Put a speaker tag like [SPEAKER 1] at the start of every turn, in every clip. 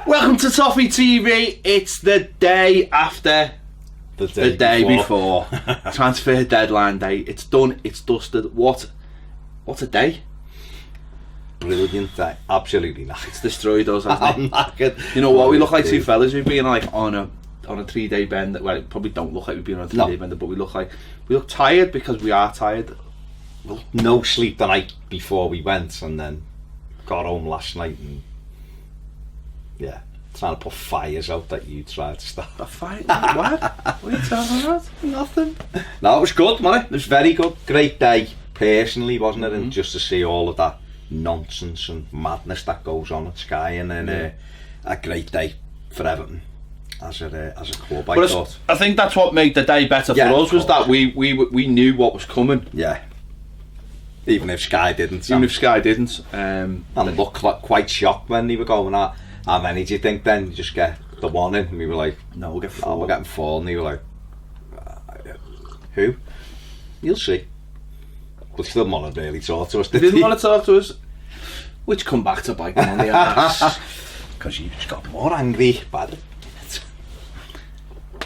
[SPEAKER 1] Welcome to Toffee TV. It's the day after
[SPEAKER 2] the
[SPEAKER 1] day before. Transfer deadline day. It's done, it's dusted. What a day.
[SPEAKER 2] Brilliant day. Absolutely knackered.
[SPEAKER 1] It's destroyed us, hasn't it?
[SPEAKER 2] I'm knackered.
[SPEAKER 1] You know what, we look like two fellas who've been like on a 3-day bender. Well, probably don't look like we've been on a 3-day bender, but we look tired because we are tired.
[SPEAKER 2] Well, no sleep the night before we went, and then got home last night and trying to put fires out that you tried to start.
[SPEAKER 1] A fire? What? What are you talking about?
[SPEAKER 2] Nothing. No, it was good, man. It was very good. Great day, personally, wasn't it? And just to see all of that nonsense and madness that goes on at Sky, and then a great day for Everton as a club. I thought.
[SPEAKER 1] I think that's what made the day better for us, was that we knew what was coming.
[SPEAKER 2] Yeah. Even if Sky didn't.
[SPEAKER 1] And
[SPEAKER 2] it looked like quite shocked when they were going out. How many do you think then? You just get the one in, and we were like,
[SPEAKER 1] no, we'll get 4.
[SPEAKER 2] Oh, we're getting 4, and they were like, who? You'll see. But still want to really talk to us,
[SPEAKER 1] they didn't want to talk to us, which come back to bite them on the ass.
[SPEAKER 2] Because you just got more angry by the minute.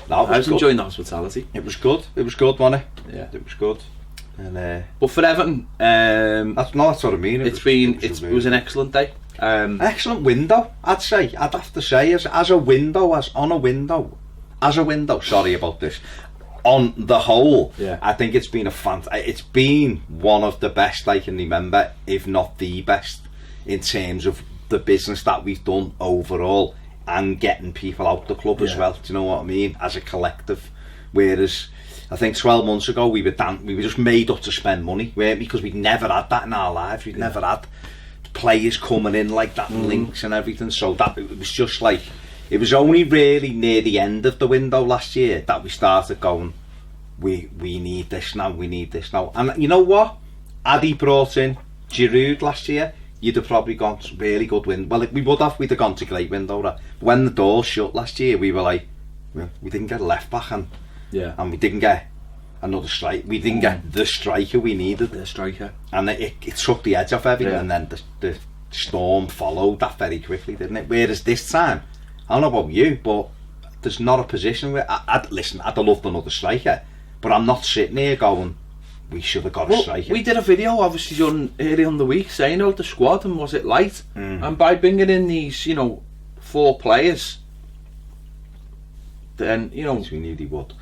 [SPEAKER 2] No,
[SPEAKER 1] I was enjoying the hospitality.
[SPEAKER 2] It was good, wasn't it?
[SPEAKER 1] Yeah.
[SPEAKER 2] It was good. And,
[SPEAKER 1] but for Everton,
[SPEAKER 2] that's what I mean.
[SPEAKER 1] It was an excellent day.
[SPEAKER 2] Excellent window, I'd say. I'd have to say, as a window. Sorry about this. On the whole, I think it's been it's been one of the best I can remember, if not the best, in terms of the business that we've done overall and getting people out the club as well. Do you know what I mean? As a collective, whereas I think 12 months ago we were just made up to spend money, weren't we? Because we'd never had that in our lives. We'd never had players coming in like that and links and everything, so that it was just like, it was only really near the end of the window last year that we started going, we need this now, and you know what, had he brought in Giroud last year, you'd have probably gone really good window. Well, we'd have gone to great window. When the door shut last year, we were like, we didn't get a left back, and we didn't get another strike. We didn't get the striker we needed.
[SPEAKER 1] The striker.
[SPEAKER 2] And it took the edge off everything, and then the storm followed that very quickly, didn't it? Whereas this time, I don't know about you, but there's not a position where I'd have loved another striker, but I'm not sitting here going, we should have got a striker.
[SPEAKER 1] We did a video obviously early on the week saying about the squad and was it light, and by bringing in these 4 players, then we
[SPEAKER 2] knew he would.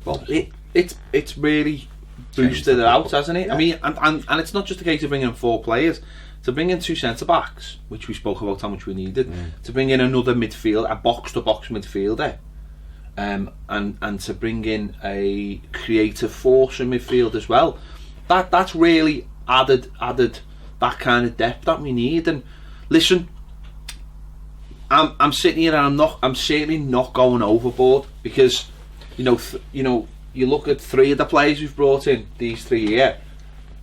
[SPEAKER 2] Well,
[SPEAKER 1] it's really boosted it out, hasn't it? Yeah. I mean, and it's not just a case of bringing in 4 players. To bring in 2 centre backs, which we spoke about how much we needed, to bring in another midfield, a box to box midfielder, and to bring in a creative force in midfield as well. That's really added that kind of depth that we need. And listen, I'm sitting here and I'm certainly not going overboard, because you look at 3 of the players we've brought in, these 3 here,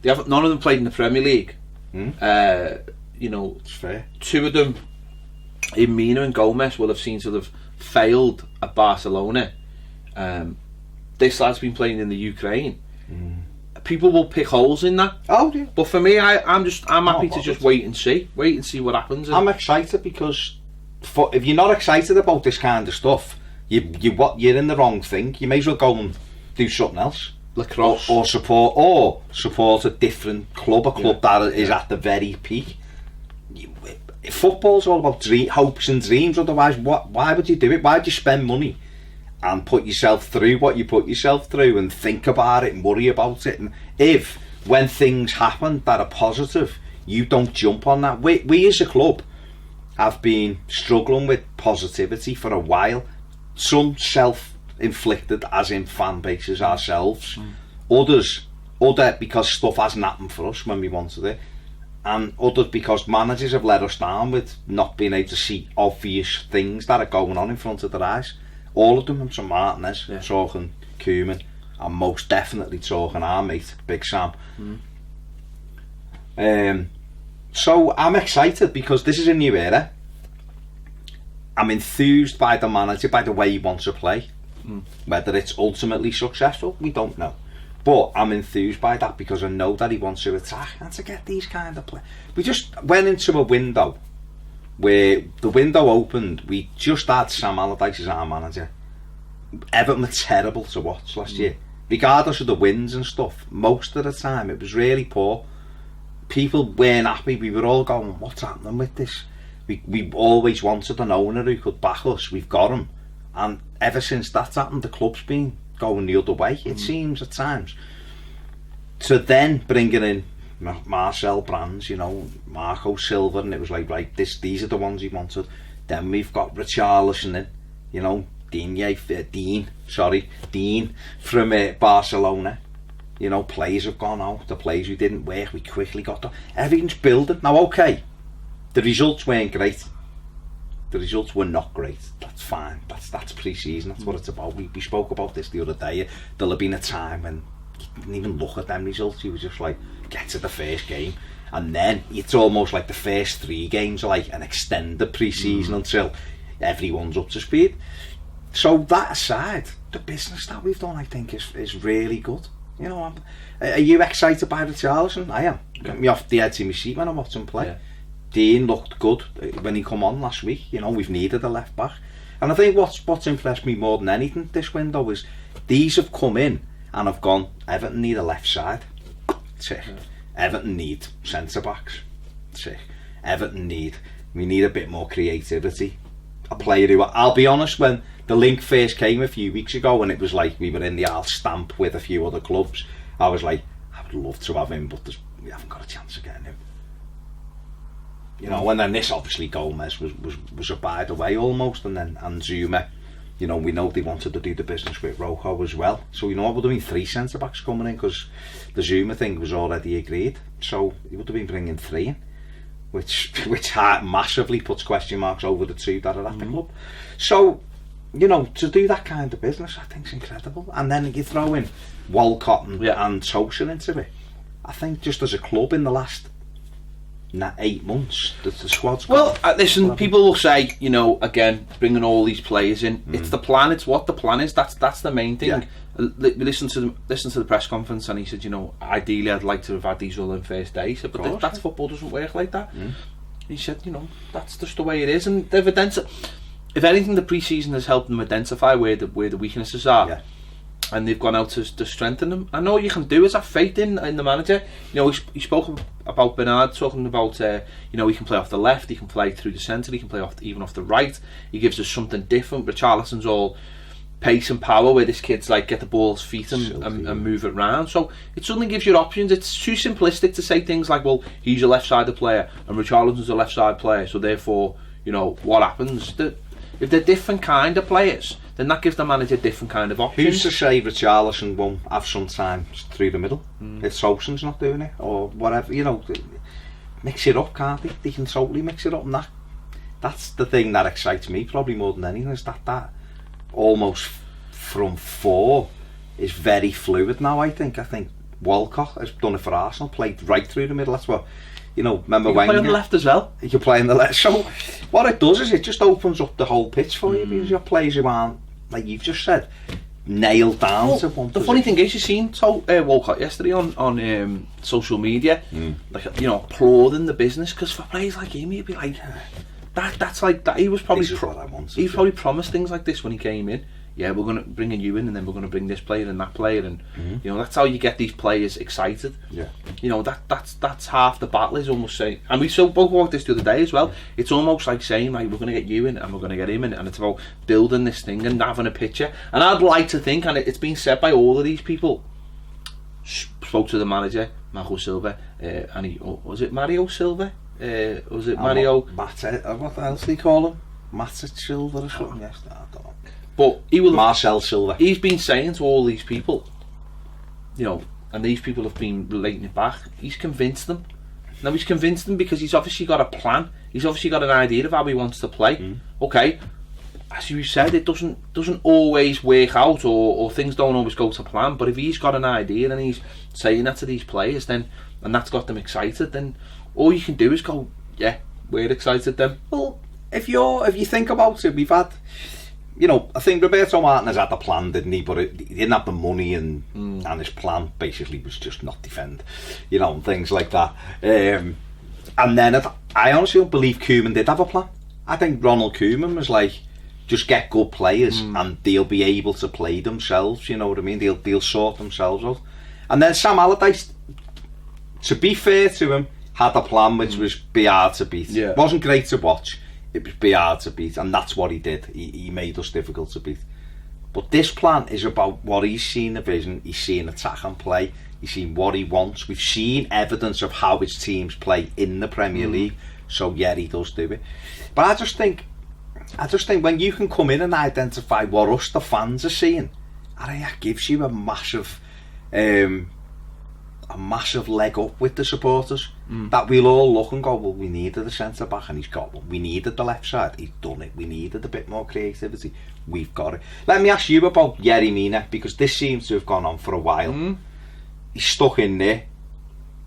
[SPEAKER 1] none of them played in the Premier League.
[SPEAKER 2] It's fair.
[SPEAKER 1] 2 of them, in Mina and Gomez, will have seen sort of failed at Barcelona. This lad's been playing in the Ukraine. People will pick holes in that.
[SPEAKER 2] Oh, yeah.
[SPEAKER 1] But for me, I'm happy to just wait and see what happens.
[SPEAKER 2] I'm excited, because if you're not excited about this kind of stuff, you're in the wrong thing. You may as well go and do something else.
[SPEAKER 1] Lacrosse,
[SPEAKER 2] or support a different club, that is at the very peak. Football's all about hopes and dreams. Otherwise, why would you do it? Why would you spend money and put yourself through what you put yourself through, and think about it and worry about it? And if, when things happen that are positive, you don't jump on that. We as a club have been struggling with positivity for a while. Some self-inflicted, as in fan bases ourselves, other because stuff hasn't happened for us when we wanted it, and others because managers have let us down with not being able to see obvious things that are going on in front of their eyes. All of them. I'm talking Martinez, talking Koeman, and most definitely talking our mate Big Sam. So I'm excited, because this is a new era. I'm enthused by the manager, by the way he wants to play. Whether it's ultimately successful, we don't know. But I'm enthused by that, because I know that he wants to attack and to get these kind of play. We just went into a window where the window opened, we just had Sam Allardyce as our manager. Everton were terrible to watch last year. Regardless of the wins and stuff, most of the time it was really poor. People weren't happy. We were all going, what's happening with this? We always wanted an owner who could back us. We've got him. And ever since that's happened, the club's been going the other way, it seems at times. So then bringing in Marcel Brands, you know, Marco Silva, and it was like, right, these are the ones he wanted. Then we've got Richarlison in, you know, Dean from Barcelona. You know, players have gone out, the players who didn't work, we quickly got them. Everything's building. Now, okay, the results weren't great. The results were not great. That's fine. That's pre-season. That's what it's about. We spoke about this the other day. There'll have been a time when you didn't even look at them results. You were just like, get to the first game. And then it's almost like the first 3 games are like an extended pre-season until everyone's up to speed. So that aside, the business that we've done, I think, is really good. You know, are you excited by Richarlison? I am. Got me off the edge of my seat when I watched him play. Yeah. Dean looked good when he come on last week. You know, we've needed a left back, and I think what's impressed me more than anything this window is these have come in and have gone. Everton need a left side. Tick. Yeah. Everton need centre backs. Tick. Everton we need a bit more creativity. A player who, I'll be honest, when the link first came a few weeks ago and it was like we were in the Al Stamp with a few other clubs, I was like, I would love to have him, but we haven't got a chance of getting him. You know, and then this obviously Gomez was a by the way almost, and then Zuma, you know, we know they wanted to do the business with Rojo as well. So, you know, I would have been 3 centre backs coming in because the Zuma thing was already agreed. So he would have been bringing 3 in, which massively puts question marks over the 2 that are at the club. So, you know, to do that kind of business, I think is incredible. And then you throw in Walcott and Tosin into it. I think just as a club in the last 8 months, the squad's
[SPEAKER 1] listen, people will say, you know, again, bringing all these players in, it's the plan, it's what the plan is, that's the main thing. Listen to the press conference, and he said, you know, ideally I'd like to have had these all in first day. He said, but that's football, doesn't work like that. He said, you know, that's just the way it is, and they've if anything, the pre-season has helped them identify where the weaknesses are. And they've gone out to strengthen them. And all you can do is have faith in the manager. You know, he spoke about Bernard, talking about, you know, he can play off the left, he can play through the centre, he can play even off the right. He gives us something different. Richarlison's all pace and power, where this kid's like get the ball's feet and move it round. So it suddenly gives you options. It's too simplistic to say things like, well, he's a left-sided player and Richarlison's a left-sided player, so therefore, you know, what happens? If they're different kind of players, then that gives the manager different kind of options.
[SPEAKER 2] Who's to say Richarlison won't have some time through the middle if Tosin's not doing it or whatever? You know, mix it up, can't they? They can totally mix it up, and that's the thing that excites me probably more than anything, is that almost from 4 is very fluid now. I think Walcott has done it for Arsenal, played right through the middle. That's what, you know, remember Wenger?
[SPEAKER 1] You can play on the left as well.
[SPEAKER 2] You can play on the left. So what it does is it just opens up the whole pitch for you, because your players who aren't, like you've just said, nailed down to one
[SPEAKER 1] position. Funny thing is, you seen Walcott yesterday on social media, like, you know, applauding the business, because for players like him, he'd be like, that's like that. He was probably probably promised things like this when he came in. Yeah, we're going to bring you in, and then we're going to bring this player and that player, and you know, that's how you get these players excited. You know, that's half the battle, is almost saying, and we spoke about this the other day as well. It's almost like saying, like, we're going to get you in and we're going to get him in, and it's about building this thing and having a picture. And I'd like to think, and it's been said by all of these people, spoke to the manager, Marco Silva, and was it Mario Silva? Was it Mario?
[SPEAKER 2] What else do you call him? Matic Silva or something? Yes, I don't know.
[SPEAKER 1] But he will
[SPEAKER 2] Marcel Silva.
[SPEAKER 1] He's been saying to all these people, you know, and these people have been relating it back. He's convinced them. Now he's convinced them because he's obviously got a plan. He's obviously got an idea of how he wants to play. Okay, as you said, it doesn't always work out, or things don't always go to plan. But if he's got an idea and he's saying that to these players, then, and that's got them excited, then all you can do is go, yeah, we're excited then.
[SPEAKER 2] Well, if you think about it, we've had, you know, I think Roberto Martinez had the plan, didn't he? But he didn't have the money, and his plan basically was just not defend, you know, and things like that. And then I honestly don't believe Koeman did have a plan. I think Ronald Koeman was like, just get good players and they'll be able to play themselves, you know what I mean? They'll sort themselves out. And then Sam Allardyce, to be fair to him, had a plan which was be hard to beat.
[SPEAKER 1] Yeah.
[SPEAKER 2] It wasn't great to watch, it was be hard to beat, and that's what he did. He made us difficult to beat. But this plan is about what he's seen the vision, he's seen attack and play, he's seen what he wants. We've seen evidence of how his teams play in the Premier League, so yeah, he does do it. But I just think when you can come in and identify what us, the fans, are seeing, I think that gives you a massive leg up with the supporters. That we'll all look and go, well, we needed a centre back and he's got one. We needed the left side, he's done it. We needed a bit more creativity, we've got it. Let me ask you about Yerry Mina, because this seems to have gone on for a while. He's stuck in there.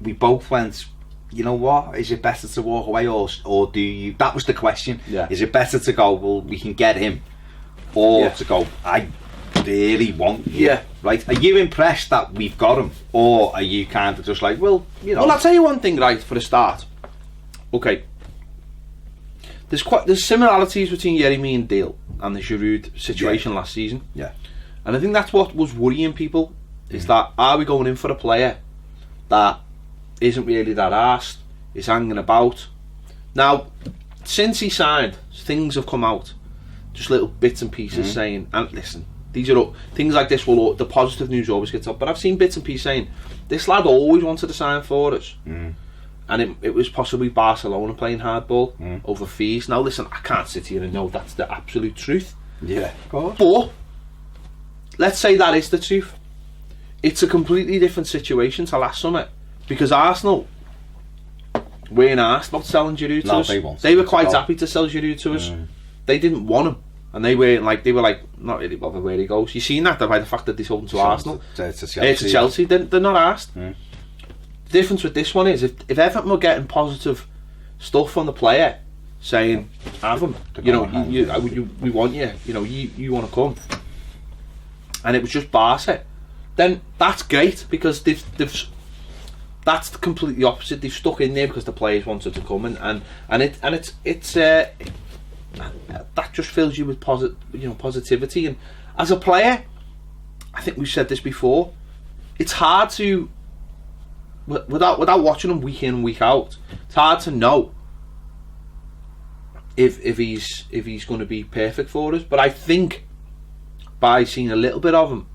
[SPEAKER 2] We both went, you know what, is it better to walk away or do you, that was the question. Is it better to go, well, we can get him, or to go, I really want you, right? Are you impressed that we've got him, or are you kind of just like, well, you know?
[SPEAKER 1] Well, I'll tell you one thing, right, for a start. Okay, there's similarities between Yerry Mina and Dale and the Giroud situation last season. And I think that's what was worrying people, is that, are we going in for a player that isn't really that arsed, is hanging about? Now, since he signed, things have come out, just little bits and pieces saying, and listen, these are things like this, the positive news always gets up, but I've seen bits and pieces saying, this lad always wanted to sign for us, and it was possibly Barcelona playing hardball over fees. Now listen, I can't sit here and know that's the absolute truth,
[SPEAKER 2] of course.
[SPEAKER 1] But let's say that is the truth. It's a completely different situation to last summer, because Arsenal weren't asked about selling Giroud to us. They were quite happy to sell Giroud to us. They didn't want him, and they were like, not really bothered where he goes. You've seen that by the fact that they sold him to Arsenal,
[SPEAKER 2] to
[SPEAKER 1] Chelsea. They're not asked. The difference with this one is, if Everton were getting positive stuff from the player saying, have him, you know, we want you, you know, you want to come, and it was just Barca, then that's great, because they've that's completely opposite. They've stuck in there because the players wanted to come, and it's that just fills you with positivity. And as a player, I think we've said this before, it's hard to, without watching him week in week out, it's hard to know if he's going to be perfect for us. But I think by seeing a little bit of him,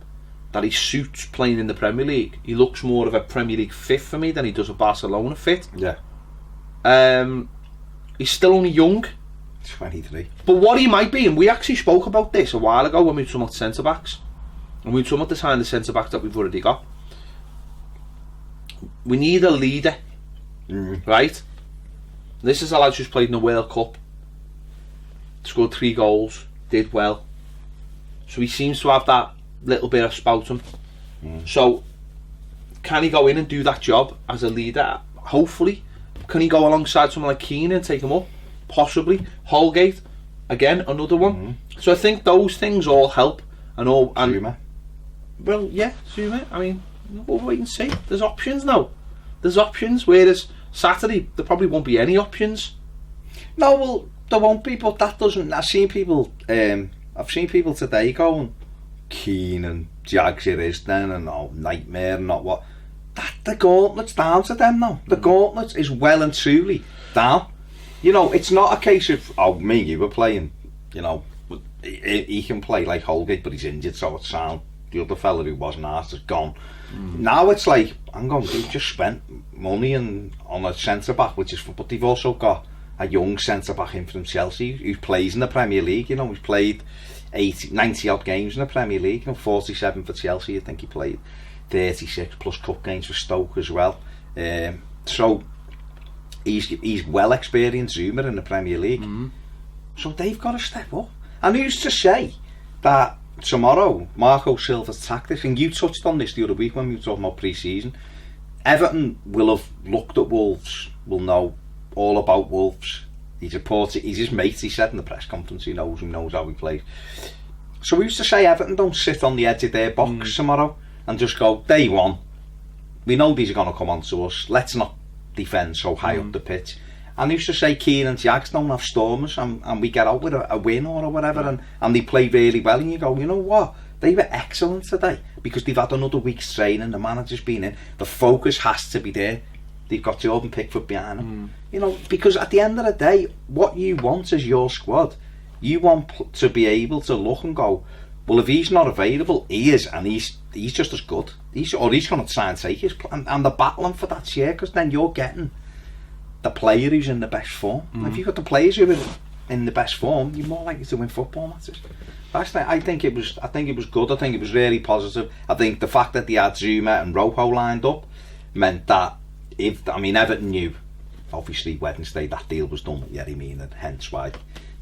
[SPEAKER 1] that he suits playing in the Premier League. He looks more of a Premier League fit for me than he does a Barcelona fit. He's still only young,
[SPEAKER 2] 23.
[SPEAKER 1] but what he might be, and we actually spoke about this a while ago when we were talking about centre backs, and we were talking about the sign the centre backs that we've already got. We need a leader, right? This is a lad who's played in the World Cup, scored 3 goals, did well, so he seems to have that little bit of spouting. So can he go in and do that job as a leader? Hopefully. Can he go alongside someone like Keane and take him up? Possibly. Holgate, again, another one. So I think those things all help, and
[SPEAKER 2] Zuma.
[SPEAKER 1] Well, yeah, Zuma. I mean, we'll wait and see. There's options now. There's options, whereas Saturday there probably won't be any options.
[SPEAKER 2] No, well, there won't be, but that doesn't. I've seen people today going, Keane and Jags it is then, and nightmare and not what. That the gauntlet's down to them now. The gauntlet is well and truly down. You know, it's not a case of, me and you were playing, you know, he can play like Holgate, but he's injured, so it's sound. The other fella who wasn't asked is gone. Now it's like, hang on, they've just spent money on a centre back, but they've also got a young centre back in from Chelsea who plays in the Premier League. You know, he's played 90 odd games in the Premier League, 47 for Chelsea. I think he played 36 plus cup games for Stoke as well. So he's well experienced Zuma in the Premier League. So they've got to step up. And who's to say that tomorrow Marco Silva's tactics, and you touched on this the other week when we were talking about pre-season, Everton will have looked at Wolves, will know all about Wolves. He's his mate, he said in the press conference, he knows how he plays. So who's to say Everton don't sit on the edge of their box tomorrow and just go, day one, we know these are going to come on to us, let's not defend so high up the pitch, And I used to say Keane and Jags don't have stormers, and we get out with a win or whatever, and they play really well, and you go, you know what? They were excellent today because they've had another week's training. The manager's been in. The focus has to be there. They've got Jordan Pickford behind them. You know, because at the end of the day, what you want is your squad. You want to be able to look and go, well, if he's not available, he is, and he's just as good. He's going to try and take his and they're battling for that share, because then you're getting the player who's in the best form. If you've got the players who are in the best form, you're more likely to win football matches. I think it was good. I think it was really positive. I think the fact that they had Zuma and Rojo lined up meant that Everton knew, obviously Wednesday that deal was done with Yerry Mina, hence why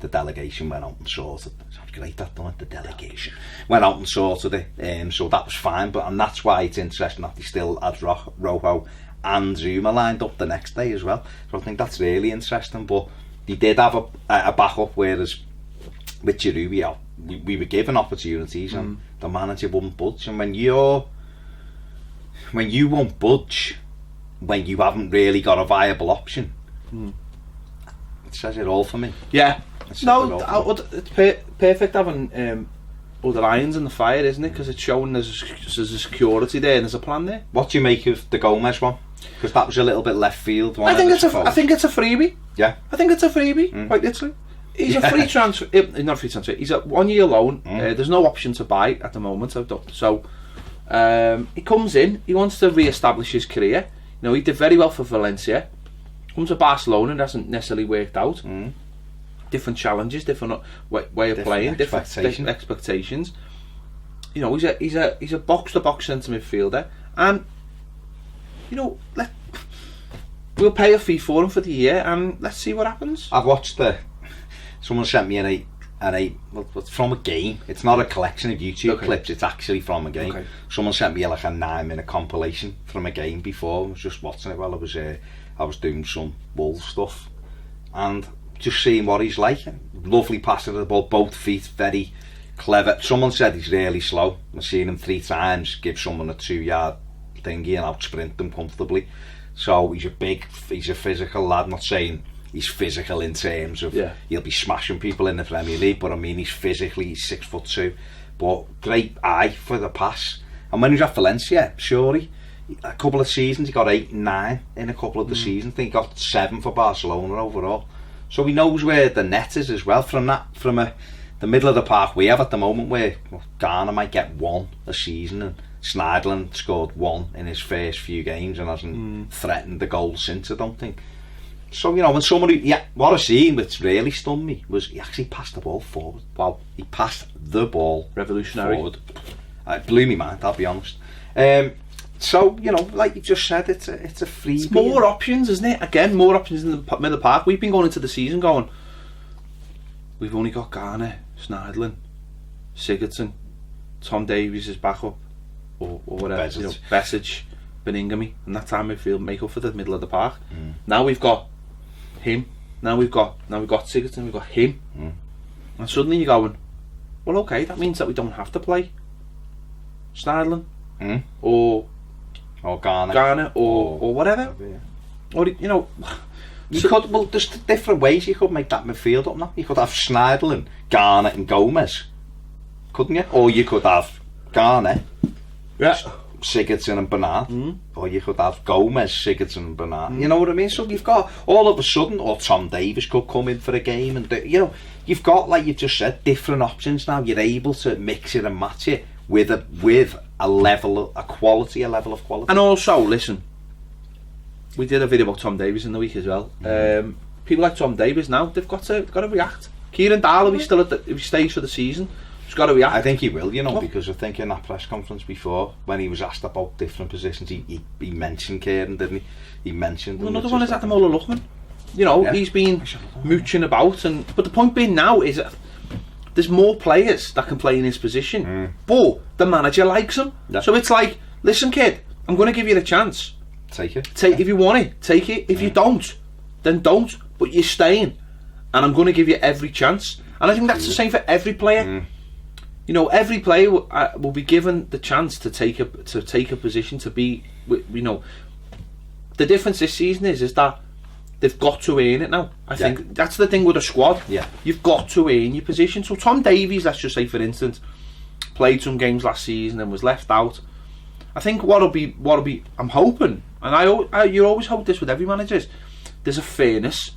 [SPEAKER 2] the delegation went out and sorted. Sounds great, that done it. The delegation went out and sorted it, so that was fine. And that's why it's interesting that they still had Rojo and Zuma lined up the next day as well. So I think that's really interesting. But they did have a backup, whereas with Giroud, we were given opportunities and the manager wouldn't budge. And when you won't budge when you haven't really got a viable option, it says it all for me.
[SPEAKER 1] Yeah. It's perfect having other irons in the fire, isn't it? Because it's showing there's a security there and there's a plan there.
[SPEAKER 2] What do you make of the Gomez one? Because that was a little bit left field.
[SPEAKER 1] I think it's a freebie.
[SPEAKER 2] Yeah.
[SPEAKER 1] I think it's a freebie, quite literally. He's a free transfer. Not free transfer. He's a 1 year loan. There's no option to buy at the moment. So he comes in. He wants to re-establish his career. You know, he did very well for Valencia. Comes to Barcelona, and hasn't necessarily worked out. Different challenges, different way of playing, different expectations. You know, he's a box-to-box centre midfielder, and you know, we'll pay a fee for him for the year, and let's see what happens.
[SPEAKER 2] I've watched someone sent me it's from a game. It's not a collection of YouTube clips. It's actually from a game. Okay. Someone sent me like a 9-minute compilation from a game before. I was just watching it while I was doing some Wolves stuff, and just seeing what he's like. Lovely passer of the ball, both feet, very clever. Someone said he's really slow. I've seen him 3 times give someone a 2-yard thingy and out sprint them comfortably. So he's a physical lad. I'm not saying he's physical in terms of he'll be smashing people in the Premier League, but I mean he's 6'2", but great eye for the pass. And when he was at Valencia, surely a couple of seasons he got 8 and 9 in a couple of the seasons. I think he got 7 for Barcelona overall. So he knows where the net is as well. From the middle of the park we have at the moment, where Ghana might get 1 a season, and Sneijderlin scored 1 in his first few games and hasn't threatened the goal since, I don't think. So, you know, when somebody, what I've seen which really stunned me was he actually passed the ball forward. Wow, he passed the ball
[SPEAKER 1] revolutionary
[SPEAKER 2] forward. It blew me mind, I'll be honest. So, you know, like you just said, it's a freebie.
[SPEAKER 1] It's more options, isn't it? Again, more options in the middle of the park. We've been going into the season going, we've only got Garner, Sneijderlin, Sigurdsson, Tom Davies is back up, or whatever, you know, Besic, Beningame, and that time midfield make up for the middle of the park. Now we've got him. Now we've got Sigurdsson. We've got him, and suddenly you're going, well, okay, that means that we don't have to play Sneijderlin or Garner or whatever. Or, you know,
[SPEAKER 2] there's different ways you could make that midfield up now. You could have Sneijderlin, Garner and Gomez, couldn't you? Or you could have Garner, Sigurdsson and Bernard, or you could have Gomez, Sigurdsson and Bernard. You know what I mean? So you've got all of a sudden, or Tom Davies could come in for a game, and you know, you've got, like you just said, different options now. You're able to mix it and match it with a level of quality. And
[SPEAKER 1] also, listen, we did a video about Tom Davies in the week as well. People like Tom Davies now, they've got to react. Kieran Dyer, if he stays for the season, he's got to react.
[SPEAKER 2] I think he will, you know, because I think in that press conference before, when he was asked about different positions, he mentioned Kieran, didn't he? He mentioned
[SPEAKER 1] another one is Ademola Lookman. You know, he's been mooching about, but the point being now is that there's more players that can play in his position, but the manager likes him. So it's like, listen, kid, I'm going to give you the chance.
[SPEAKER 2] Take it.
[SPEAKER 1] If you want it, take it. If you don't, then don't. But you're staying, and I'm going to give you every chance. And I think that's the same for every player. You know, every player will be given the chance to take a position, to be. You know, the difference this season is that they've got to earn it now. I think that's the thing with a squad.
[SPEAKER 2] Yeah.
[SPEAKER 1] You've got to earn your position. So Tom Davies, let's just say for instance, played some games last season and was left out. I think what'll be, I'm hoping, and you always hope this with every manager, is there's a fairness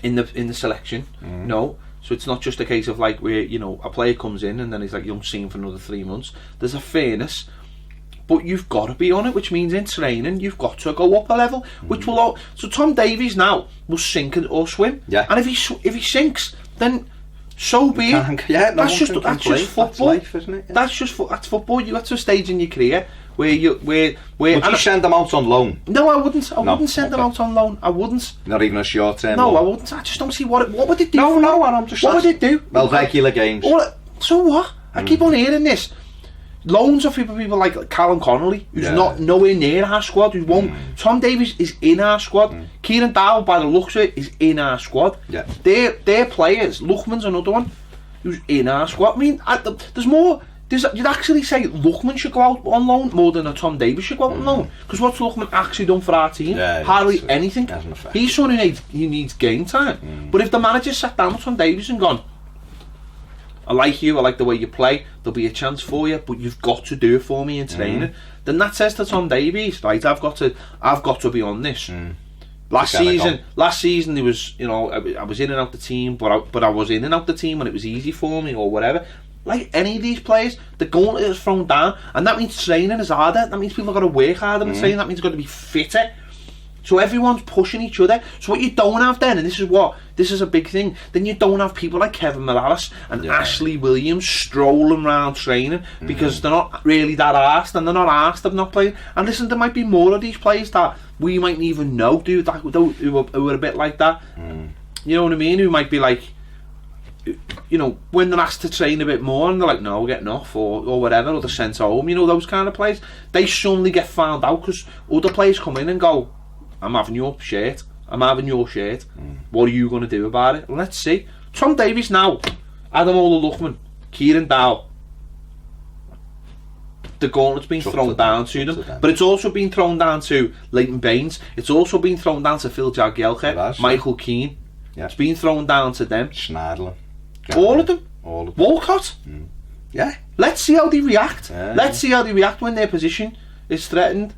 [SPEAKER 1] in the selection. No, so it's not just a case of like where a player comes in and then he's like you don't see him for another 3 months. There's a fairness, but you've got to be on it, which means in training you've got to go up a level, which will. So Tom Davies now will sink or swim, and if he sinks, then so be it. That's just football. That's life, isn't it? That's football. You got to a stage in your career where would
[SPEAKER 2] you send them out on loan?
[SPEAKER 1] No, I wouldn't. I wouldn't send them out on loan. I wouldn't.
[SPEAKER 2] Not even a short term.
[SPEAKER 1] No, I wouldn't. I just don't see what would it do.
[SPEAKER 2] No, I'm just.
[SPEAKER 1] What would it do?
[SPEAKER 2] Well, regular games.
[SPEAKER 1] So what? I keep on hearing this. Loans are for people like Callum Connolly, who's not nowhere near our squad, who won't. Tom Davies is in our squad. Kieran Dowell, by the looks of it, is in our squad.
[SPEAKER 2] Yeah.
[SPEAKER 1] They're players. Lookman's another one who's in our squad. I mean, there's more. You'd actually say Lookman should go out on loan more than a Tom Davies should go out on loan. Because what's Lookman actually done for our team? Hardly anything. He's someone who needs game time. But if the manager sat down with Tom Davies and gone, I like you, I like the way you play, there'll be a chance for you, but you've got to do it for me in training. Then that says to Tom Davies, right, I've got to be on this. Last season there was, I was in and out the team, but I was in and out the team when it was easy for me or whatever. Like any of these players, the gauntlet is thrown down, and that means training is harder. That means people have got to work harder in training. That means they've got to be fitter. So everyone's pushing each other. So what you don't have then, and this is a big thing, then you don't have people like Kevin Morales and Ashley Williams strolling around training because they're not really that arsed, and they're not arsed of not playing. And listen, there might be more of these players that we mightn't even know who are a bit like that. You know what I mean? Who might be like, when they're asked to train a bit more and they're like, no, we're getting off or whatever, or they're sent home, those kind of players, they suddenly get found out because other players come in and go, I'm having your shirt. What are you going to do about it? Let's see. Tom Davies now, Adam Ola-Luckman, Kieran Dowell. The gauntlet's been thrown down to them. But it's also been thrown down to Leighton Baines. It's also been thrown down to Phil Jagielka, Michael Keane. Yeah. It's been thrown down to them.
[SPEAKER 2] Schneiderlin.
[SPEAKER 1] All of them. Walcott.
[SPEAKER 2] Yeah.
[SPEAKER 1] Let's see how they react. Let's see how they react when their position is threatened.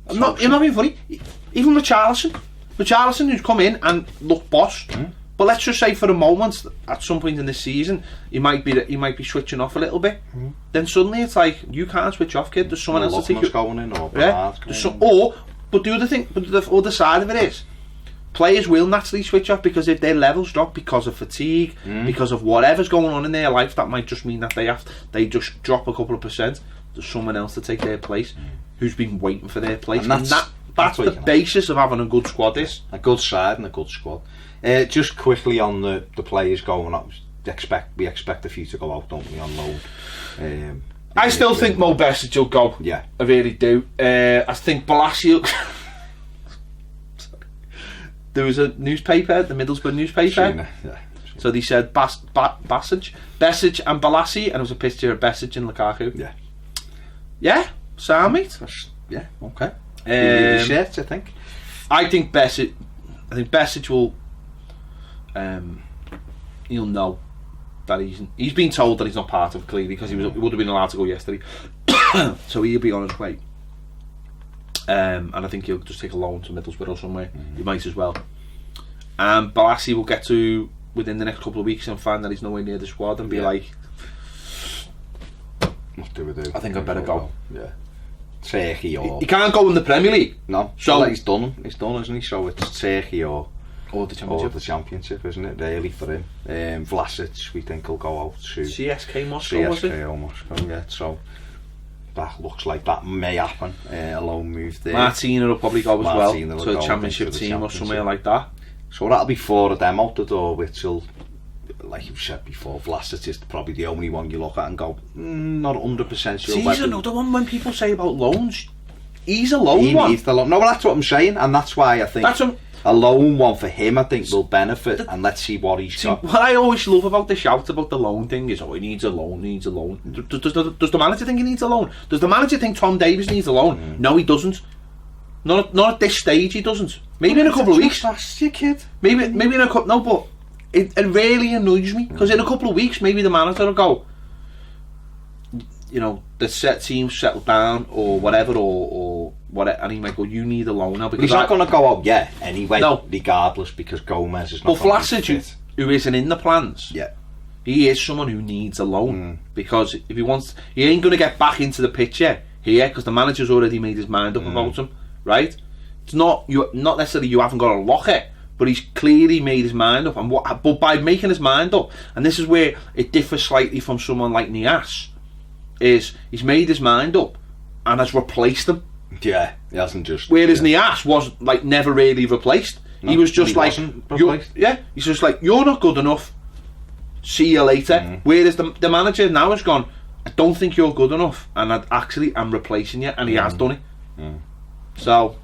[SPEAKER 1] I'm not being funny. Even Richarlison, who's come in and looked boss. But let's just say for a moment, at some point in this season, he might be switching off a little bit. Then suddenly it's like, you can't switch off, kid. There's someone else to take you.
[SPEAKER 2] Going in, or
[SPEAKER 1] but the other side of it is, players will naturally switch off because if their levels drop because of fatigue, because of whatever's going on in their life, that might just mean that they just drop a couple of percent. There's someone else to take their place who's been waiting for their place. And that's the basis of having a good squad. Is
[SPEAKER 2] a good side and a good squad. Just quickly on the players going up, we expect a few to go out, don't we, on loan?
[SPEAKER 1] I still think Mo Besic will go.
[SPEAKER 2] Yeah,
[SPEAKER 1] I really do. I think Balassi. There was a newspaper, the Middlesbrough newspaper. So they said Besic and Balassi, and it was a picture of Besic and Lukaku. Yeah, sound mate.
[SPEAKER 2] Yeah, okay.
[SPEAKER 1] Shirts, I think. I think Besic will. He'll know that he's been told that he's not part of it, clearly, because he would have been allowed to go yesterday. So he'll be on his way. And I think he'll just take a loan to Middlesbrough or somewhere. He might as well. Balassi will get to within the next couple of weeks and find that he's nowhere near the squad and be like,
[SPEAKER 2] what do we do?
[SPEAKER 1] I think I better go.
[SPEAKER 2] Yeah. Turkey or
[SPEAKER 1] he can't go in the Premier League.
[SPEAKER 2] No. So he's done, isn't he? So it's Turkey or
[SPEAKER 1] the
[SPEAKER 2] Championship, isn't it? Really for him. Vlasic, we think, will go out to
[SPEAKER 1] CSK Moscow.
[SPEAKER 2] Moscow, yeah. So that looks like that may happen. A loan move there.
[SPEAKER 1] Martina will probably go as well to a Championship team or somewhere like that.
[SPEAKER 2] So that'll be 4 of them out the door, which will, like you've said before, Vlasic is probably the only one you look at and go, not 100% sure.
[SPEAKER 1] He's another one when people say about loans. He's a loan one.
[SPEAKER 2] He's the loan. No, well, that's what I'm saying, and that's why I think a loan one for him, I think, will benefit, and let's see what he's got.
[SPEAKER 1] What I always love about the shout about the loan thing is, he needs a loan, Does the manager think he needs a loan? Does the manager think Tom Davies needs a loan? No, he doesn't. Not at this stage he doesn't. Maybe in a couple of weeks.
[SPEAKER 2] That's your kid.
[SPEAKER 1] Maybe in a couple... No, but it really annoys me. Because in a couple of weeks, maybe the manager will go, you know, the team's settled down or whatever, or whatever, and he might go, you need a loan now. Because
[SPEAKER 2] he's not going to go out yet anyway, regardless, because Gomez is not
[SPEAKER 1] going to be fit. Who isn't in the plans, he is someone who needs a loan. Because if he wants... He ain't going to get back into the pitch yet, because the manager's already made his mind up about him, right? It's not necessarily you haven't got to lock it, but he's clearly made his mind up. But by making his mind up, and this is where it differs slightly from someone like Nias, is he's made his mind up and has replaced them.
[SPEAKER 2] Yeah, he hasn't just...
[SPEAKER 1] Whereas Nias was like never really replaced. No, he was just like... he's just like, you're not good enough, see you later. Whereas the manager now has gone, I don't think you're good enough, and I'm replacing you, and he has done it. So...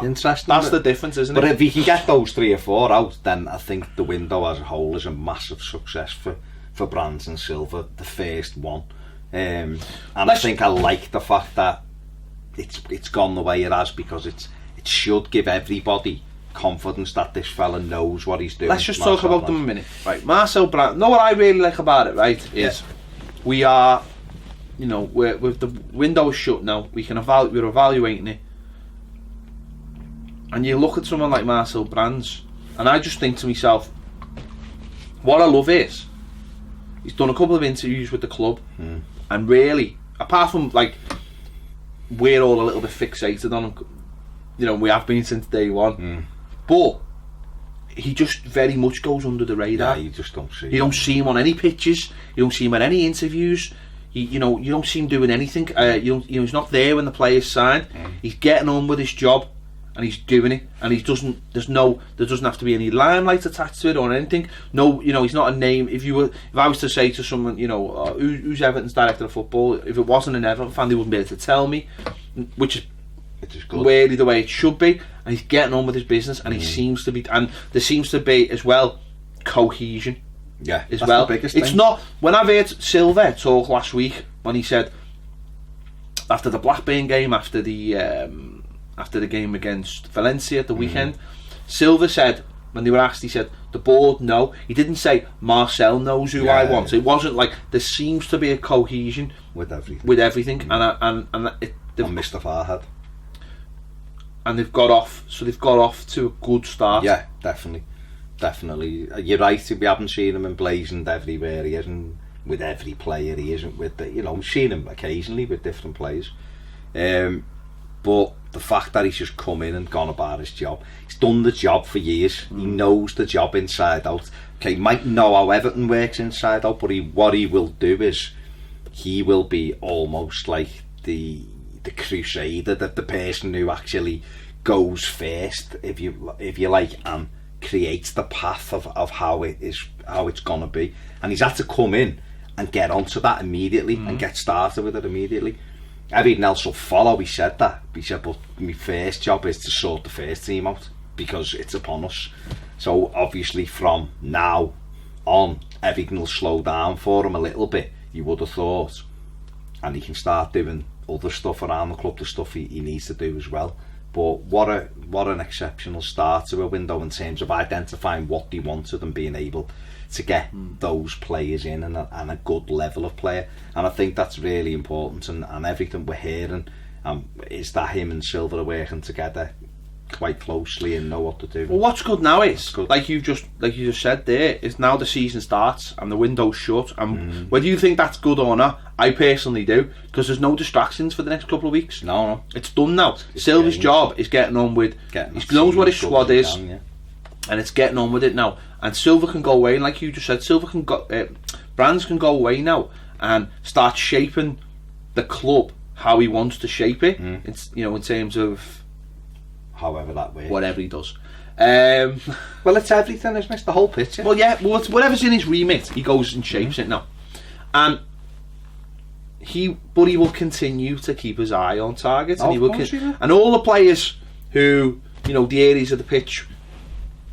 [SPEAKER 2] Interesting.
[SPEAKER 1] That's the difference, isn't it?
[SPEAKER 2] But if he can get those 3 or 4 out, then I think the window as a whole is a massive success for Brands and Silva, the first one. And I think I like the fact that it's gone the way it has, because it should give everybody confidence that this fella knows what he's doing.
[SPEAKER 1] Let's just talk about them a minute. Right, Marcel Brands. Know what I really like about it, right? Is we are, you know, with the window shut now, we're evaluating it. And you look at someone like Marcel Brands, and I just think to myself, what I love is he's done a couple of interviews with the club, and really, apart from like we're all a little bit fixated on him, you know, we have been since day one, but he just very much goes under the radar.
[SPEAKER 2] Yeah, you just don't see.
[SPEAKER 1] You don't see him on any pitches. You don't see him at any interviews. You don't see him doing anything. He's not there when the players sign. He's getting on with his job. And he's doing it, and there doesn't have to be any limelight attached to it or anything. No, you know, he's not a name. If I was to say to someone, you know, who's Everton's director of football, if it wasn't an Everton fan, they wouldn't be able to tell me, which is good. Really the way it should be. And he's getting on with his business, and he seems to be, and there seems to be as well cohesion.
[SPEAKER 2] Yeah,
[SPEAKER 1] as
[SPEAKER 2] that's
[SPEAKER 1] well.
[SPEAKER 2] The biggest
[SPEAKER 1] it's
[SPEAKER 2] thing.
[SPEAKER 1] not when I've heard Silva talk last week when he said after the Blackburn game, after the game against Valencia at the weekend, Silva said, when they were asked, he said, the board know. He didn't say, Marcel knows who I want. It wasn't like, there seems to be a cohesion
[SPEAKER 2] with everything.
[SPEAKER 1] And
[SPEAKER 2] Mr. Farhad.
[SPEAKER 1] And they've got off to a good start.
[SPEAKER 2] Yeah, definitely. You're right, we haven't seen him emblazoned everywhere. He isn't with every player, he isn't with we've seen him occasionally with different players. But the fact that he's just come in and gone about his job, he's done the job for years. He knows the job inside out. Okay, he might know how Everton works inside out, but what he will do is he will be almost like the crusader, that the person who actually goes first, if you like, and creates the path of how it's gonna be. And he's had to come in and get onto that immediately and get started with it immediately. Everything else will follow. He said that. He said, but my first job is to sort the first team out, because it's upon us. So obviously from now on, everything will slow down for him a little bit, you would have thought, and he can start doing other stuff around the club, the stuff he needs to do as well. But what an exceptional start to a window in terms of identifying what he wanted and being able to get those players in, and a good level of player. And I think that's really important, and everything we're hearing is that him and Silva are working together quite closely and know what to do.
[SPEAKER 1] Well, what's good now is, like you just said there, is now the season starts and the window's shut, and whether you think that's good or not, I personally do, because there's no distractions for the next couple of weeks.
[SPEAKER 2] No.
[SPEAKER 1] It's done now. Silva's job is getting on with, he knows what his squad is, and it's getting on with it now. And Silva can go away, and like you just said, Brands can go away now and start shaping the club how he wants to shape it. It's, in terms of
[SPEAKER 2] however that way,
[SPEAKER 1] whatever he does.
[SPEAKER 2] Well, it's everything, isn't it? It's the whole picture.
[SPEAKER 1] Well, yeah. Well, whatever's in his remit, he goes and shapes it now, and he will continue to keep his eye on targets, and and all the players who, the areas of the pitch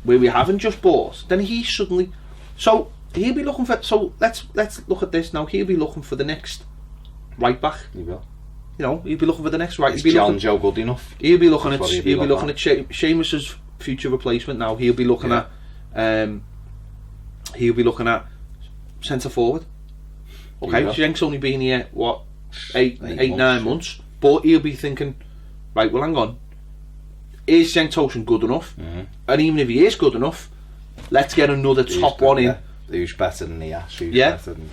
[SPEAKER 1] where we haven't just bought, then he suddenly, so he'll be looking for. So let's look at this now. He'll be looking for the next right back.
[SPEAKER 2] He will.
[SPEAKER 1] you know, he'll be looking for the next right.
[SPEAKER 2] Is John Joe good enough?
[SPEAKER 1] He'll be looking at Seamus's future replacement now. He'll be looking at centre forward. Okay, Cenk's only been here what 8-9 months, but he'll be thinking, right, well, hang on, is Cenk Tosun good enough? And even if he is good enough, let's get another top one in.
[SPEAKER 2] Who's better than the Ash?
[SPEAKER 1] Better than,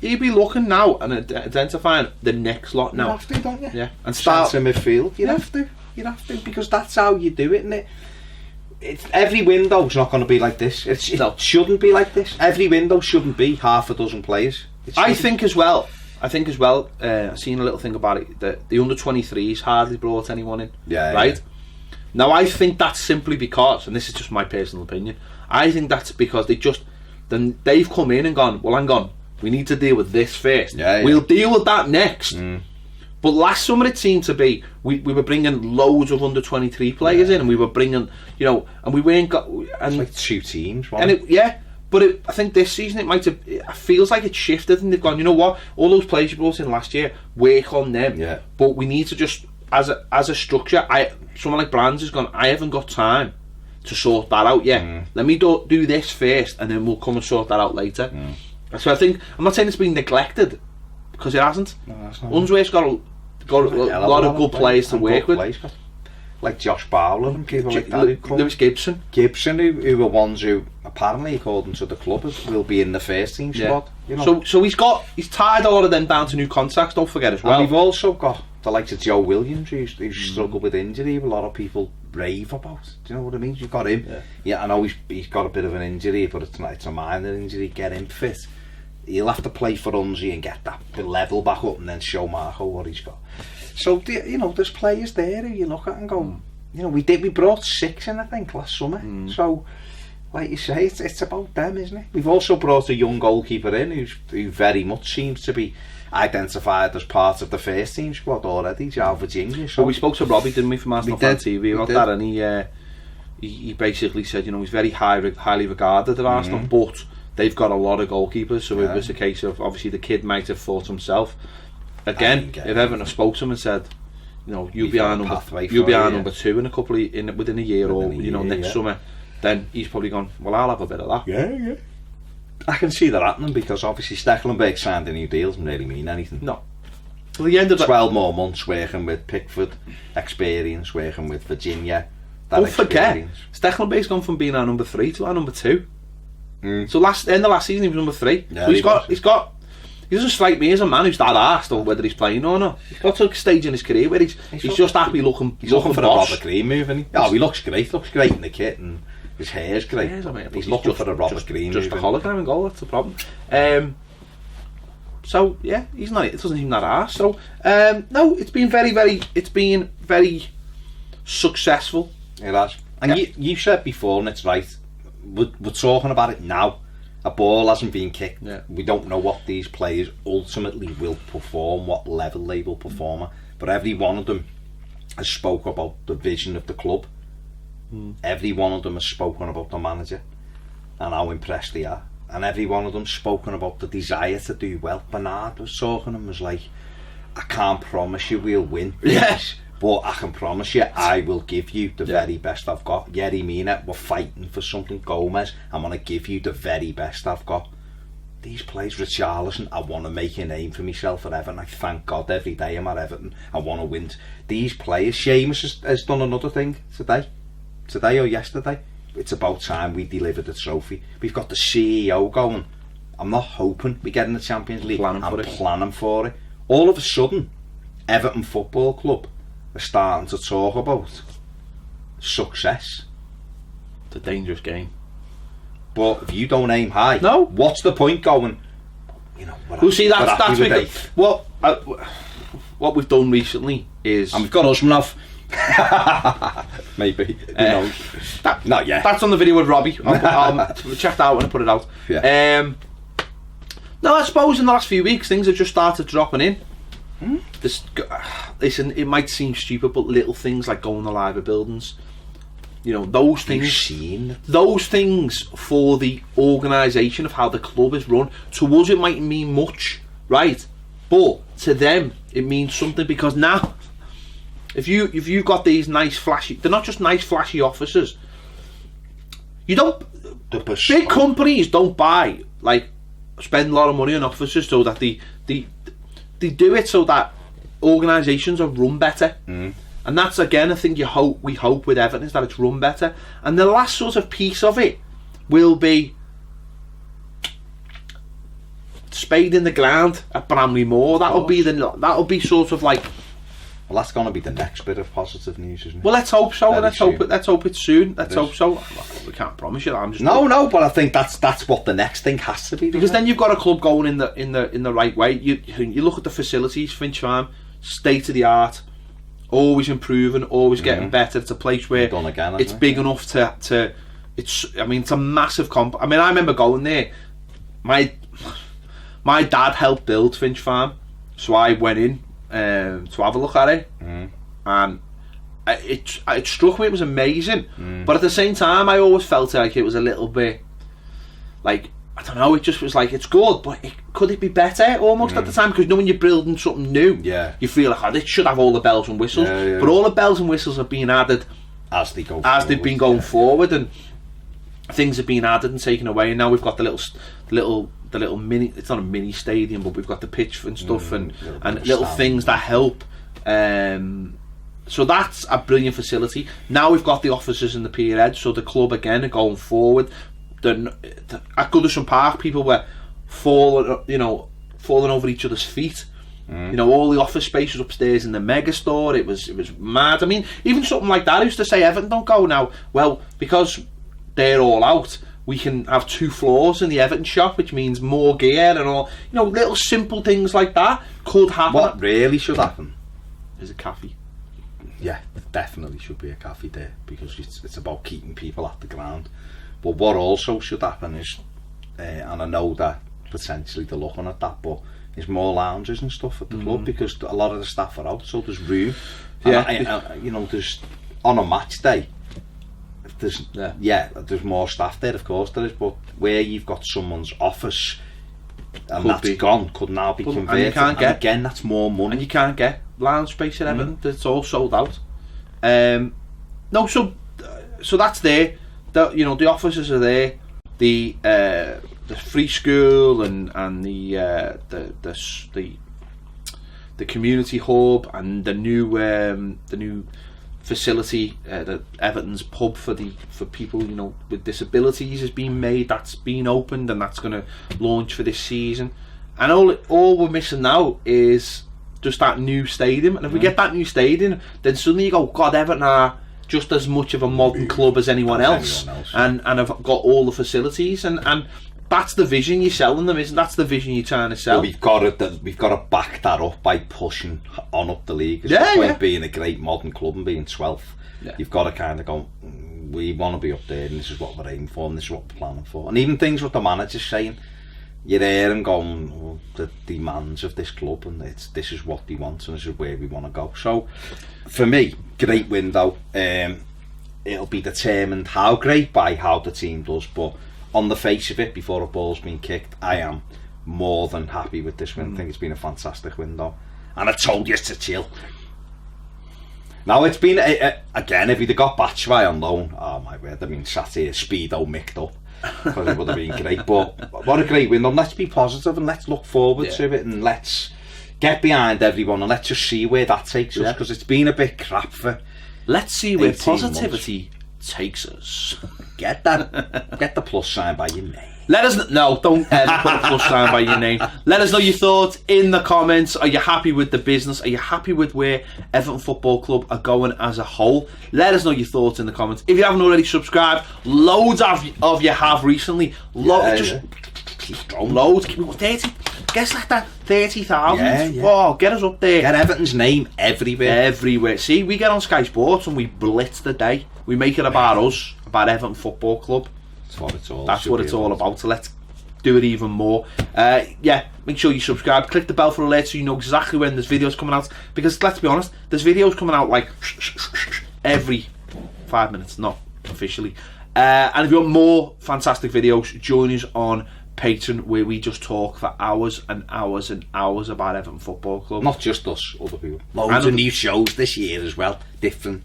[SPEAKER 1] he'll be looking now and identifying the next lot now.
[SPEAKER 2] You have to, don't you?
[SPEAKER 1] Yeah, and start
[SPEAKER 2] centre midfield. You have to, because that's how you do it, isn't it? Every window's not going to be like this. It shouldn't be like this. Every window shouldn't be half a dozen players.
[SPEAKER 1] I think as well. I've seen a little thing about it that the under-23s hardly brought anyone in. Right. Now I think that's simply because, and this is just my personal opinion, I think that's because they've come in and gone, well, hang on, we need to deal with this first. We'll deal with that next. But last summer it seemed to be we were bringing loads of under-23 players in, and we were bringing, you know, and we weren't got. And
[SPEAKER 2] it's like 2 teams,
[SPEAKER 1] and I think this season it feels like it's shifted, and they've gone, you know what, all those players you brought in last year, work on them. But we need to just as a structure. Someone like Brands has gone, I haven't got time to sort that out yet. Let me do this first, and then we'll come and sort that out later. So I think, I'm not saying it's been neglected, because it hasn't. Unsworth's got a lot of good players to work with,
[SPEAKER 2] like Josh Bowler and people like that.
[SPEAKER 1] Lewis Gibson,
[SPEAKER 2] who were ones who apparently, according to the club, will be in the first team squad. You know?
[SPEAKER 1] So he's tied a lot of them down to new contracts. Don't forget as well.
[SPEAKER 2] And we've also got the likes of Joe Williams, who's struggled with injury. A lot of people rave about. Do you know what I mean? You've got him. I know he's got a bit of an injury, but it's a minor injury. Get him fit. He'll have to play for Unzi and get that level back up, and then show Marco what he's got. So you know, there's players there who you look at and go, you know, we brought 6 in, I think, last summer. So, like you say, it's about them, isn't it? We've also brought a young goalkeeper in who very much seems to be identified as part of the first team squad already, João Virginia. So
[SPEAKER 1] we spoke to Robbie, didn't we, from Arsenal Fan TV about that, and he basically said, you know, he's very highly regarded at Arsenal, but they've got a lot of goalkeepers, so it was a case of, obviously the kid might have thought himself. Again, if Everton have spoke to him and said, you know, you'll be our number 2 in within a year, or you know, next summer, then he's probably gone, well, I'll have a bit of that.
[SPEAKER 2] I can see that happening, because obviously Stekelenburg signed a new deal, doesn't really mean anything.
[SPEAKER 1] No. Well, the end of
[SPEAKER 2] 12 more months working with Pickford, experience working with Virginia.
[SPEAKER 1] Don't forget, Stekelenburg's gone from being our number 3 to our number 2. So end of last season he was number 3. So he doesn't strike me as a man who's that arsed or whether he's playing or not. He's got to a stage in his career where he's just happy looking.
[SPEAKER 2] He's looking for a Robert Green move, isn't he? Oh, he looks great. Looks great in the kit, and his hair's great. He's looking for a Robert Green move.
[SPEAKER 1] Just a hologram and goal. That's the problem. So yeah, he's not. It doesn't seem that arsed. So no, it's been very successful.
[SPEAKER 2] It has. And you said before, and it's right. We're talking about it now. A ball hasn't been kicked. We don't know what these players ultimately will perform, what level they will perform at. But every one of them has spoke about the vision of the club. Every one of them has spoken about the manager and how impressed they are. And every one of them spoken about the desire to do well. Bernard was talking and was like, I can't promise you we'll win.
[SPEAKER 1] Yes.
[SPEAKER 2] But I can promise you, I will give you the very best I've got. Yerry Mina, we're fighting for something. Gomez, I'm going to give you the very best I've got. These players, Richarlison, I want to make a name for myself at Everton. I thank God every day I'm at Everton. I want to win. These players, Seamus has done another thing today or yesterday. It's about time we deliver the trophy. We've got the CEO going. I'm not hoping we get in the Champions League. I'm planning for it. All of a sudden, Everton Football Club are starting to talk about success.
[SPEAKER 1] It's a dangerous game.
[SPEAKER 2] But if you don't aim high, what's the point going? You know,
[SPEAKER 1] that's what we've done recently is,
[SPEAKER 2] and we've got Usmanov. Maybe. Who knows? Not yet.
[SPEAKER 1] That's on the video with Robbie. I'll check that out when I put it out. No, I suppose in the last few weeks things have just started dropping in. Listen, it might seem stupid, but little things like going alive of buildings, you know, those things for the organisation of how the club is run, to us it might mean much, right? But to them, it means something, because now, if you've got these nice flashy, they're not just nice flashy officers. You don't. Big companies don't spend a lot of money on officers so that they do it so that organisations are run better. And that's again a thing we hope with Everton, is that it's run better. And the last sort of piece of it will be spade in the ground at Bramley Moor. That'll be sort of like.
[SPEAKER 2] Well, that's going to be the next bit of positive news, isn't it?
[SPEAKER 1] Well, let's hope so. Let's hope it's soon. Let's hope so. We can't promise you that. I'm just
[SPEAKER 2] but I think that's what the next thing has to be.
[SPEAKER 1] Because then you've got a club going in the right way. You look at the facilities, Finch Farm, state of the art, always improving, always getting better. It's a place where it's big enough to. It's a massive comp. I remember going there. My dad helped build Finch Farm, so I went in to have a look at it, and it struck me it was amazing. But at the same time, I always felt like it was a little bit like, I don't know, it just was like, it's good, but could it be better almost at the time? Because when you're building something new, you feel like, this should have all the bells and whistles, but all the bells and whistles have been added
[SPEAKER 2] as they've
[SPEAKER 1] been going forward, and things have been added and taken away, and now we've got the little mini, it's not a mini stadium, but we've got the pitch and stuff, and little things that help. So that's a brilliant facility. Now we've got the officers in the pier edge, so the club again are going forward. At Goodison Park, people were falling over each other's feet. All the office spaces upstairs in the megastore, it was mad. Even something like that, who's to say Everton don't go now? Well, because they're all out, we can have 2 floors in the Everton shop, which means more gear and all. Little simple things like that could happen.
[SPEAKER 2] What really should happen
[SPEAKER 1] is a cafe.
[SPEAKER 2] Yeah, definitely should be a cafe there, because it's about keeping people at the ground. But what also should happen is, and I know that potentially they're looking at that, but is more lounges and stuff at the club, because a lot of the staff are out, so there's room. There's on a match day. There's more staff there, of course there is, but where you've got someone's office and that's gone, could now be converted, and again that's more money.
[SPEAKER 1] And you can't get lounge space at Everton, it's all sold out. So that's there. The offices are there. The free school and the community hub and the new facility, the Everton's pub for people with disabilities has been made. That's been opened, and that's going to launch for this season. And all we're missing now is just that new stadium. And if we get that new stadium, then suddenly you go, God, Everton are just as much of a modern club as anyone else. And have got all the facilities, and that's the vision you're selling them, isn't? That's the vision you're trying to sell.
[SPEAKER 2] Well, we've got to back that up by pushing on up the league. It's being a great modern club and being 12th. You've got to kind of go, we want to be up there, and this is what we're aiming for, and this is what we're planning for. And even things with the manager's saying, you're there and going, the demands of this club, and this is what they want, and this is where we want to go. So for me, great window. It'll be determined how great by how the team does, but on the face of it, before a ball's been kicked, I am more than happy with this win. I think it's been a fantastic window, and I told you to chill. Now it's been again, if he'd have got Batshuayi on loan, oh my word, I mean sat here speedo micked up, because it would have been great. But what a great window. Let's be positive and let's look forward to it, and let's get behind everyone, and let's just see where that takes us, because it's been a bit crap for.
[SPEAKER 1] Let's see where positivity takes us.
[SPEAKER 2] Get the plus sign by your name.
[SPEAKER 1] Let us know. Don't ever put a plus sign by your name. Let us know your thoughts in the comments. Are you happy with the business? Are you happy with where Everton Football Club are going as a whole? Let us know your thoughts in the comments. If you haven't already subscribed, loads of you have recently. Keep going. Loads. Keep 30. Guess like that. 30,000. Oh, get us up there.
[SPEAKER 2] Get Everton's name everywhere.
[SPEAKER 1] See, we get on Sky Sports and we blitz the day. We make it about us, about Everton Football Club. That's what it's all about. So let's do it even more. Make sure you subscribe. Click the bell for alerts so you know exactly when there's videos coming out. Because let's be honest, there's videos coming out like every 5 minutes, not officially. And if you want more fantastic videos, join us on Patreon where we just talk for hours and hours and hours about Everton Football Club.
[SPEAKER 2] Not just us, other people. Loads of new shows this year as well. Different.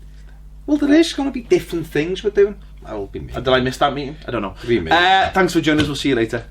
[SPEAKER 2] Well, there is going to be different things we're doing. That'll be me.
[SPEAKER 1] Did I miss that meeting? I don't know.
[SPEAKER 2] Be me.
[SPEAKER 1] Thanks for joining us. We'll see you later.